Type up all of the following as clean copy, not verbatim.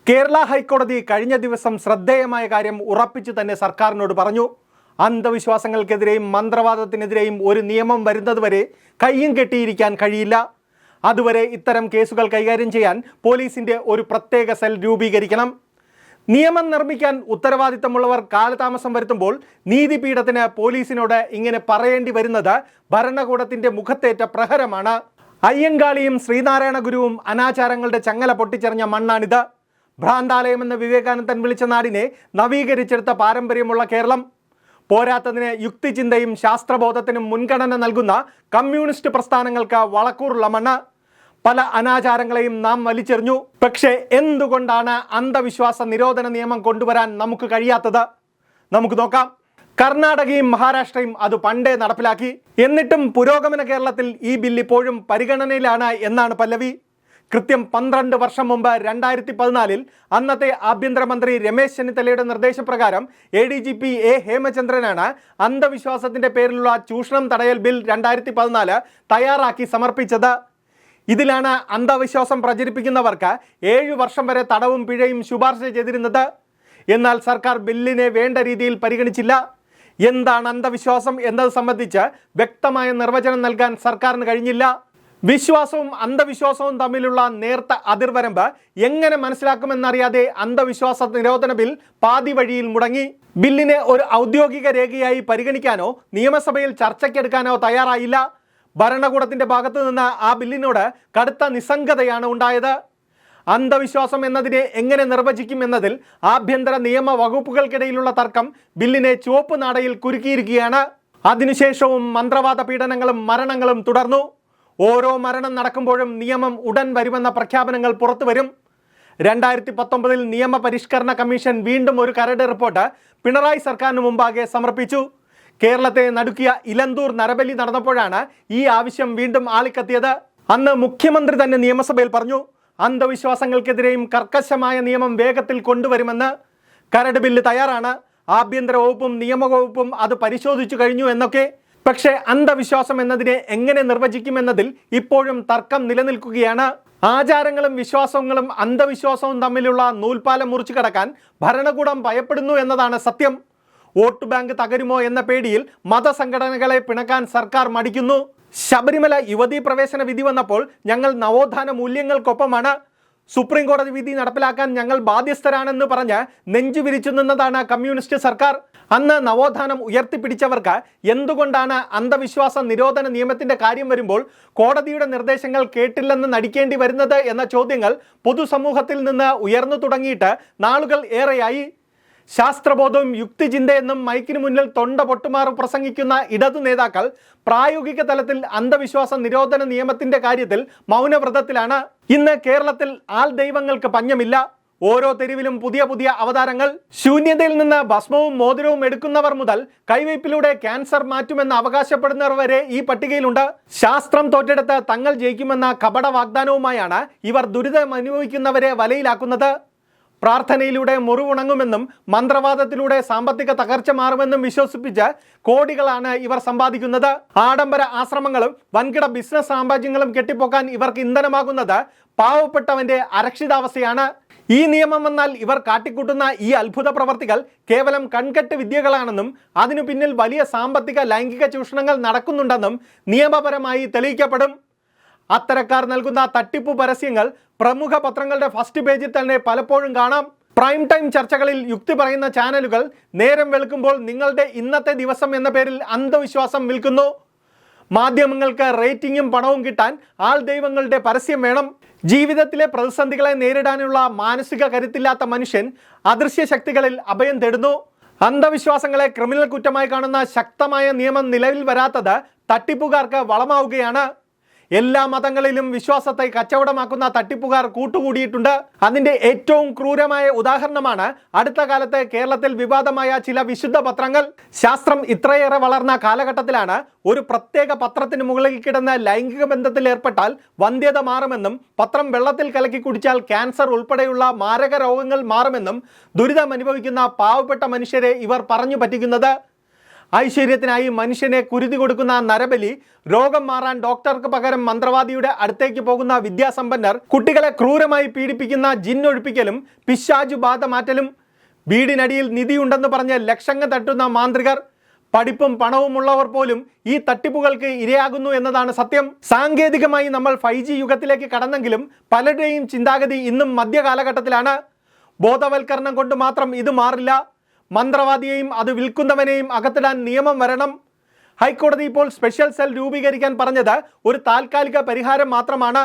കേരള ഹൈക്കോടതി കഴിഞ്ഞ ദിവസം ശ്രദ്ധേയമായ കാര്യം ഉറപ്പിച്ചു തന്നെ സർക്കാരിനോട് പറഞ്ഞു. അന്ധവിശ്വാസങ്ങൾക്കെതിരെയും മന്ത്രവാദത്തിനെതിരെയും ഒരു നിയമം വരുന്നതുവരെ കയ്യും കെട്ടിയിരിക്കാൻ കഴിയില്ല. അതുവരെ ഇത്തരം കേസുകൾ കൈകാര്യം ചെയ്യാൻ പോലീസിന്റെ ഒരു പ്രത്യേക സെൽ രൂപീകരിക്കണം. നിയമം നിർമ്മിക്കാൻ ഉത്തരവാദിത്തമുള്ളവർ കാലതാമസം വരുത്തുമ്പോൾ നീതിപീഠത്തിന് പോലീസിനോട് ഇങ്ങനെ പറയേണ്ടി വരുന്നത് ഭരണകൂടത്തിന്റെ മുഖത്തേറ്റ പ്രഹരമാണ്. അയ്യങ്കാളിയും ശ്രീനാരായണ ഗുരുവും അനാചാരങ്ങളുടെ ചങ്ങല പൊട്ടിച്ചെറിഞ്ഞ മണ്ണാണിത്. ഭ്രാന്താലയമെന്ന് വിവേകാനന്ദൻ വിളിച്ച നാടിനെ നവീകരിച്ചെടുത്ത പാരമ്പര്യമുള്ള കേരളം. പോരാത്തതിന് യുക്തിചിന്തയും ശാസ്ത്രബോധത്തിനും മുൻഗണന നൽകുന്ന കമ്മ്യൂണിസ്റ്റ് പ്രസ്ഥാനങ്ങൾക്ക് വളക്കൂറുള്ള മണ്ണ്. പല അനാചാരങ്ങളെയും നാം വലിച്ചെറിഞ്ഞു. പക്ഷേ എന്തുകൊണ്ടാണ് അന്ധവിശ്വാസ നിരോധന നിയമം കൊണ്ടുവരാൻ നമുക്ക് കഴിയാത്തത്? നമുക്ക് നോക്കാം. കർണാടകയും മഹാരാഷ്ട്രയും അത് പണ്ടേ നടപ്പിലാക്കി. എന്നിട്ടും പുരോഗമന കേരളത്തിൽ ഈ ബിൽ ഇപ്പോഴും പരിഗണനയിലാണ് എന്നാണ് പല്ലവി. കൃത്യം 12 വർഷം മുമ്പ് 2014 അന്നത്തെ ആഭ്യന്തരമന്ത്രി രമേശ് ചെന്നിത്തലയുടെ നിർദ്ദേശപ്രകാരം ADGP A ഹേമചന്ദ്രനാണ് അന്ധവിശ്വാസത്തിന്റെ പേരിലുള്ള ചൂഷണം തടയൽ ബിൽ 2014 തയ്യാറാക്കി സമർപ്പിച്ചത്. ഇതിലാണ് അന്ധവിശ്വാസം പ്രചരിപ്പിക്കുന്നവർക്ക് 7 വർഷം വരെ തടവും പിഴയും ശുപാർശ ചെയ്തിരുന്നത്. എന്നാൽ സർക്കാർ ബില്ലിനെ വേണ്ട രീതിയിൽ പരിഗണിച്ചില്ല. എന്താണ് അന്ധവിശ്വാസം എന്നത് സംബന്ധിച്ച് വ്യക്തമായ നിർവചനം നൽകാൻ സർക്കാരിന് കഴിഞ്ഞില്ല. വിശ്വാസവും അന്ധവിശ്വാസവും തമ്മിലുള്ള നേർത്ത അതിർവരമ്പ് എങ്ങനെ മനസ്സിലാക്കുമെന്നറിയാതെ അന്ധവിശ്വാസ നിരോധന ബിൽ പാതി വഴിയിൽ മുടങ്ങി. ബില്ലിനെ ഒരു ഔദ്യോഗിക രേഖയായി പരിഗണിക്കാനോ നിയമസഭയിൽ ചർച്ചയ്ക്കെടുക്കാനോ തയ്യാറായില്ല. ഭരണകൂടത്തിന്റെ ഭാഗത്തു നിന്ന് ആ ബില്ലിനോട് കടുത്ത നിസ്സംഗതയാണ് ഉണ്ടായത്. അന്ധവിശ്വാസം എന്നതിനെ എങ്ങനെ നിർവചിക്കും എന്നതിൽ ആഭ്യന്തര നിയമ വകുപ്പുകൾക്കിടയിലുള്ള തർക്കം ബില്ലിനെ ചുവപ്പ് നാടയിൽ കുരുക്കിയിരിക്കുകയാണ്. അതിനുശേഷവും മന്ത്രവാദ പീഡനങ്ങളും മരണങ്ങളും തുടർന്നു. ഓരോ മരണം നടക്കുമ്പോഴും നിയമം ഉടൻ വരുമെന്ന പ്രഖ്യാപനങ്ങൾ പുറത്തുവരും. 2019 നിയമപരിഷ്കരണ കമ്മീഷൻ വീണ്ടും ഒരു കരട് റിപ്പോർട്ട് പിണറായി സർക്കാരിന് മുമ്പാകെ സമർപ്പിച്ചു. കേരളത്തെ നടുക്കിയ ഇലന്തൂർ നരബലി നടന്നപ്പോഴാണ് ഈ ആവശ്യം വീണ്ടും ആളിക്കത്തിയത്. അന്ന് മുഖ്യമന്ത്രി തന്നെ നിയമസഭയിൽ പറഞ്ഞു, അന്ധവിശ്വാസങ്ങൾക്കെതിരെയും കർക്കശമായ നിയമം വേഗത്തിൽ കൊണ്ടുവരുമെന്ന്. കരട് ബില്ല് തയ്യാറാണ്, ആഭ്യന്തര വകുപ്പും നിയമവകുപ്പും അത് പരിശോധിച്ചു കഴിഞ്ഞു എന്നൊക്കെ. പക്ഷേ അന്ധവിശ്വാസം എന്നതിനെ എങ്ങനെ നിർവചിക്കുമെന്നതിൽ ഇപ്പോഴും തർക്കം നിലനിൽക്കുകയാണ്. ആചാരങ്ങളും വിശ്വാസങ്ങളും അന്ധവിശ്വാസവും തമ്മിലുള്ള നൂൽപ്പാലം മുറിച്ചു കടക്കാൻ ഭരണകൂടം ഭയപ്പെടുന്നു എന്നതാണ് സത്യം. വോട്ട് ബാങ്ക് തകരുമോ എന്ന പേടിയിൽ മതസംഘടനകളെ പിണക്കാൻ സർക്കാർ മടിക്കുന്നു. ശബരിമല യുവതീ പ്രവേശന വിധി വന്നപ്പോൾ ഞങ്ങൾ നവോത്ഥാന മൂല്യങ്ങൾക്കൊപ്പമാണ്, സുപ്രീം കോടതി വിധി നടപ്പിലാക്കാൻ ഞങ്ങൾ ബാധ്യസ്ഥരാണെന്ന് പറഞ്ഞ് നെഞ്ചു വിരിച്ചു നിന്നതാണ് കമ്മ്യൂണിസ്റ്റ് സർക്കാർ. അന്ന് നവോത്ഥാനം ഉയർത്തിപ്പിടിച്ചവർക്ക് എന്തുകൊണ്ടാണ് അന്ധവിശ്വാസ നിരോധന നിയമത്തിന്റെ കാര്യം വരുമ്പോൾ കോടതിയുടെ നിർദ്ദേശങ്ങൾ കേട്ടില്ലെന്ന് നടിക്കേണ്ടി വരുന്നത് എന്ന ചോദ്യങ്ങൾ പൊതുസമൂഹത്തിൽ നിന്ന് ഉയർന്നു തുടങ്ങിയിട്ട് നാളുകൾ ഏറെയായി. ശാസ്ത്രബോധവും യുക്തിചിന്തയെന്നും മൈക്കിന് മുന്നിൽ തൊണ്ട പൊട്ടുമാറി പ്രസംഗിക്കുന്ന ഇടതു നേതാക്കൾ പ്രായോഗിക തലത്തിൽ അന്ധവിശ്വാസ നിരോധന നിയമത്തിന്റെ കാര്യത്തിൽ മൗനവ്രതത്തിലാണ്. ഇന്ന് കേരളത്തിൽ ആൾ ദൈവങ്ങൾക്ക് പഞ്ഞമില്ല. ഓരോ തെരുവിലും പുതിയ പുതിയ അവതാരങ്ങൾ. ശൂന്യതയിൽ നിന്ന് ഭസ്മവും മോതിരവും എടുക്കുന്നവർ മുതൽ കൈവയ്പിലൂടെ ക്യാൻസർ മാറ്റുമെന്ന് അവകാശപ്പെടുന്നവർ വരെ ഈ പട്ടികയിലുണ്ട്. ശാസ്ത്രം തോറ്റെടുത്ത് തങ്ങൾ ജയിക്കുമെന്ന കപട വാഗ്ദാനവുമായാണ് ഇവർ ദുരിതം അനുഭവിക്കുന്നവരെ വലയിലാക്കുന്നത്. പ്രാർത്ഥനയിലൂടെ മുറിവുണങ്ങുമെന്നും മന്ത്രവാദത്തിലൂടെ സാമ്പത്തിക തകർച്ച മാറുമെന്നും വിശ്വസിപ്പിച്ച് കോടികളാണ് ഇവർ സമ്പാദിക്കുന്നത്. ആഡംബര ആശ്രമങ്ങളും വൻകിട ബിസിനസ് സാമ്രാജ്യങ്ങളും കെട്ടിപ്പൊക്കാൻ ഇവർക്ക് ഇന്ധനമാകുന്നത് പാവപ്പെട്ടവന്റെ അരക്ഷിതാവസ്ഥയാണ്. ഈ നിയമം വന്നാൽ ഇവർ കാട്ടിക്കൂട്ടുന്ന ഈ അത്ഭുത പ്രവർത്തികൾ കേവലം കൺകെട്ട് വിദ്യകളാണെന്നും അതിനു പിന്നിൽ വലിയ സാമ്പത്തിക ലൈംഗിക ചൂഷണങ്ങൾ നടക്കുന്നുണ്ടെന്നും നിയമപരമായി തെളിയിക്കപ്പെടും. അത്തരക്കാർ നൽകുന്ന തട്ടിപ്പു പരസ്യങ്ങൾ പ്രമുഖ പത്രങ്ങളുടെ ഫസ്റ്റ് പേജിൽ തന്നെ പലപ്പോഴും കാണാം. പ്രൈം ടൈം ചർച്ചകളിൽ യുക്തി പറയുന്ന ചാനലുകൾ നേരം വെളുക്കുമ്പോൾ നിങ്ങളുടെ ഇന്നത്തെ ദിവസം എന്ന പേരിൽ അന്ധവിശ്വാസം വിൽക്കുന്നു. മാധ്യമങ്ങൾക്ക് റേറ്റിംഗും പണവും കിട്ടാൻ ആൾ ദൈവങ്ങളുടെ പരസ്യം വേണം. ജീവിതത്തിലെ പ്രതിസന്ധികളെ നേരിടാനുള്ള മാനസിക കരുത്തില്ലാത്ത മനുഷ്യൻ അദൃശ്യ ശക്തികളിൽ അഭയം തേടുന്നു. അന്ധവിശ്വാസങ്ങളെ ക്രിമിനൽ കുറ്റമായി കാണുന്ന ശക്തമായ നിയമം നിലവിൽ വരാത്തത് തട്ടിപ്പുകാർക്ക് വളമാവുകയാണ്. എല്ലാ മതങ്ങളിലും വിശ്വാസത്തെ കച്ചവടമാക്കുന്ന തട്ടിപ്പുകാർ കൂട്ടുകൂടിയിട്ടുണ്ട്. അതിന്റെ ഏറ്റവും ക്രൂരമായ ഉദാഹരണമാണ് അടുത്ത കാലത്ത് കേരളത്തിൽ വിവാദമായ ചില വിശുദ്ധ പത്രങ്ങൾ. ശാസ്ത്രം ഇത്രയേറെ വളർന്ന കാലഘട്ടത്തിലാണ് ഒരു പ്രത്യേക പത്രത്തിന് മുകളിൽ കിടന്ന് ലൈംഗിക ബന്ധത്തിൽ ഏർപ്പെട്ടാൽ വന്ധ്യത മാറുമെന്നും പത്രം വെള്ളത്തിൽ കലക്കി കുടിച്ചാൽ ക്യാൻസർ ഉൾപ്പെടെയുള്ള മാരക രോഗങ്ങൾ മാറുമെന്നും ദുരിതം അനുഭവിക്കുന്ന പാവപ്പെട്ട മനുഷ്യരെ ഇവർ പറഞ്ഞു പറ്റിക്കുന്നത്. ഐശ്വര്യത്തിനായി മനുഷ്യനെ കുരുതി കൊടുക്കുന്ന നരബലി, രോഗം മാറാൻ ഡോക്ടർക്ക് പകരം മന്ത്രവാദിയുടെ അടുത്തേക്ക് പോകുന്ന വിദ്യാസമ്പന്നർ, കുട്ടികളെ ക്രൂരമായി പീഡിപ്പിക്കുന്ന ജിന്നൊഴിപ്പിക്കലും പിശാചു ബാധ മാറ്റലും, വീടിനടിയിൽ നിധിയുണ്ടെന്ന് പറഞ്ഞ് ലക്ഷങ്ങൾ തട്ടുന്ന മാന്ത്രികർ, പഠിപ്പും പണവുമുള്ളവർ പോലും ഈ തട്ടിപ്പുകൾക്ക് ഇരയാകുന്നു എന്നതാണ് സത്യം. സാങ്കേതികമായി നമ്മൾ 5G യുഗത്തിലേക്ക് കടന്നെങ്കിലും പലരുടെയും ചിന്താഗതി ഇന്നും മധ്യകാലഘട്ടത്തിലാണ്. ബോധവൽക്കരണം കൊണ്ട് മാത്രം ഇത് മാറില്ല. മന്ത്രവാദിയെയും അത് വിൽക്കുന്നവനെയും അകത്തിടാൻ നിയമം വരണം. ഹൈക്കോടതി ഇപ്പോൾ സ്പെഷ്യൽ സെൽ രൂപീകരിക്കാൻ പറഞ്ഞത് ഒരു താൽക്കാലിക പരിഹാരം മാത്രമാണ്.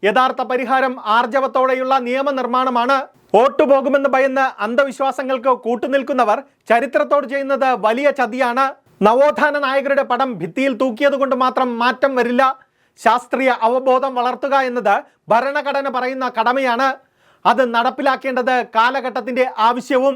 യഥാർത്ഥ പരിഹാരം ആർജവത്തോടെയുള്ള നിയമനിർമ്മാണമാണ്. വോട്ടുപോകുമെന്ന് ഭയന്ന് അന്ധവിശ്വാസങ്ങൾക്ക് കൂട്ടുനിൽക്കുന്നവർ ചരിത്രത്തോട് ചെയ്യുന്നത് വലിയ ചതിയാണ്. നവോത്ഥാന നായകരുടെ പടം ഭിത്തിയിൽ തൂക്കിയത് കൊണ്ട് മാത്രം മാറ്റം വരില്ല. ശാസ്ത്രീയ അവബോധം വളർത്തുക എന്നത് ഭരണഘടന പറയുന്ന കടമയാണ്. അത് നടപ്പിലാക്കേണ്ടത് കാലഘട്ടത്തിൻ്റെ ആവശ്യവും.